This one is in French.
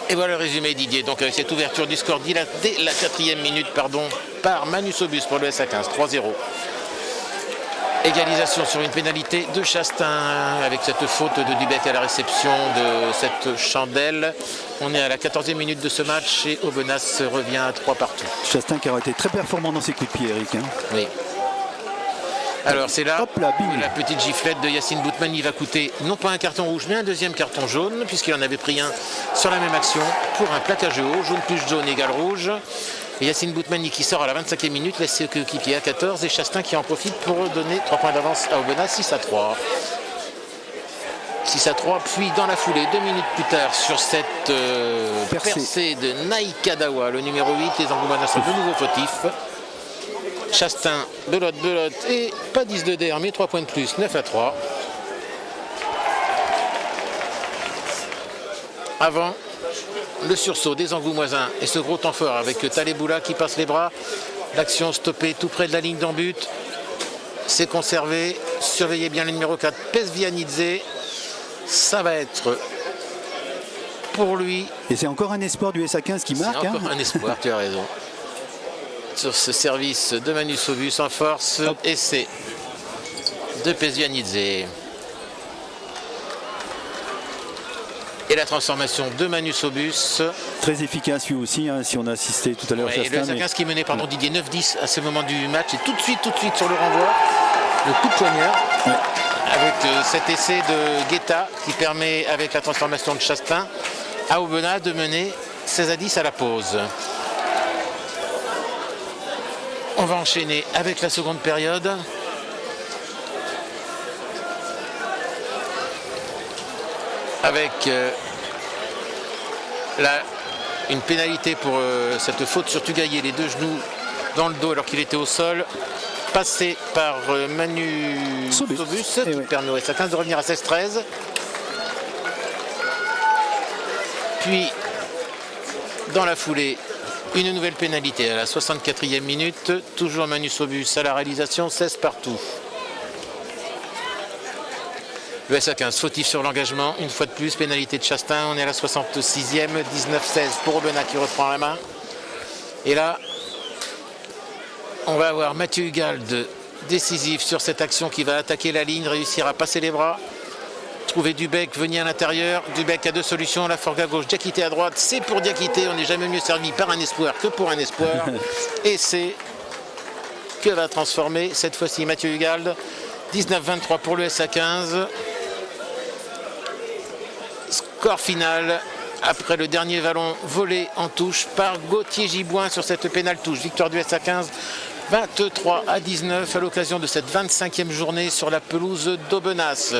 Et voilà le résumé, Didier. Donc avec cette ouverture du score dès la 4e minute par Manu Sobus pour le SA15, 3-0. Égalisation sur une pénalité de Chastain avec cette faute de Dubec à la réception de cette chandelle. On est à la 14e minute de ce match et Aubenas revient à 3 partout. Chastain qui a été très performant dans ses coups de pied, Eric. Hein. Oui. Alors c'est là, hop là, la petite giflette de Yacine Boutmani va coûter non pas un carton rouge mais un deuxième carton jaune puisqu'il en avait pris un sur la même action pour un plaquage haut, jaune plus jaune égale rouge. Et Yacine Boutmani qui sort à la 25e minute laisse ses coéquipiers à 14 et Chastain qui en profite pour donner 3 points d'avance à Aubenas, 6-3. 6-3, puis dans la foulée, 2 minutes plus tard, sur cette percée de Naïkadawa, le numéro 8, les Angoumanais sont de nouveau fautifs. Chastain, belote et pas 10 de der, mais 3 points de plus, 9-3. Avant le sursaut des Angoumoisins et ce gros temps fort avec Taleboula qui passe les bras. L'action stoppée tout près de la ligne d'en but. C'est conservé. Surveillez bien le numéro 4, Pesvianidze. Ça va être pour lui. Et c'est encore un espoir du SA15 qui marque. C'est encore un espoir, tu as raison. Sur ce service de Manu Sobus en force. Essai de Pesvianidze. Et la transformation de Manu Sobus. Très efficace lui aussi, hein, si on a assisté tout à l'heure. Ouais, le SA15 qui menait Didier 9-10 à ce moment du match. Et tout de suite sur le renvoi, le coup de poignard. Ouais. Avec cet essai de Guetta qui permet, avec la transformation de Chastain, à Aubenas de mener 16-10 à la pause. On va enchaîner avec la seconde période. Avec une pénalité pour cette faute sur Tugaillé, les 2 genoux dans le dos alors qu'il était au sol. Passé par Manu Sobus qui permet au SA15 de revenir à 16-13. Puis, dans la foulée, une nouvelle pénalité à la 64e minute. Toujours Manu Sobus à la réalisation, 16 partout. Le SA15 fautif sur l'engagement, une fois de plus, pénalité de Chastain. On est à la 66e, 19-16 pour Aubenas qui reprend la main. Et là, on va avoir Mathieu Hugald décisif sur cette action qui va attaquer la ligne, réussir à passer les bras, trouver Dubec, venir à l'intérieur. Dubec a 2 solutions, la forgue à gauche, Diakité à droite, c'est pour Diakité, on n'est jamais mieux servi par un espoir que pour un espoir. Et c'est que va transformer cette fois-ci Mathieu Hugald. 19-23 pour le SA15. Score final après le dernier ballon volé en touche par Gauthier Giboin sur cette pénale touche. Victoire du SA15 23-19 à l'occasion de cette 25e journée sur la pelouse d'Aubenas.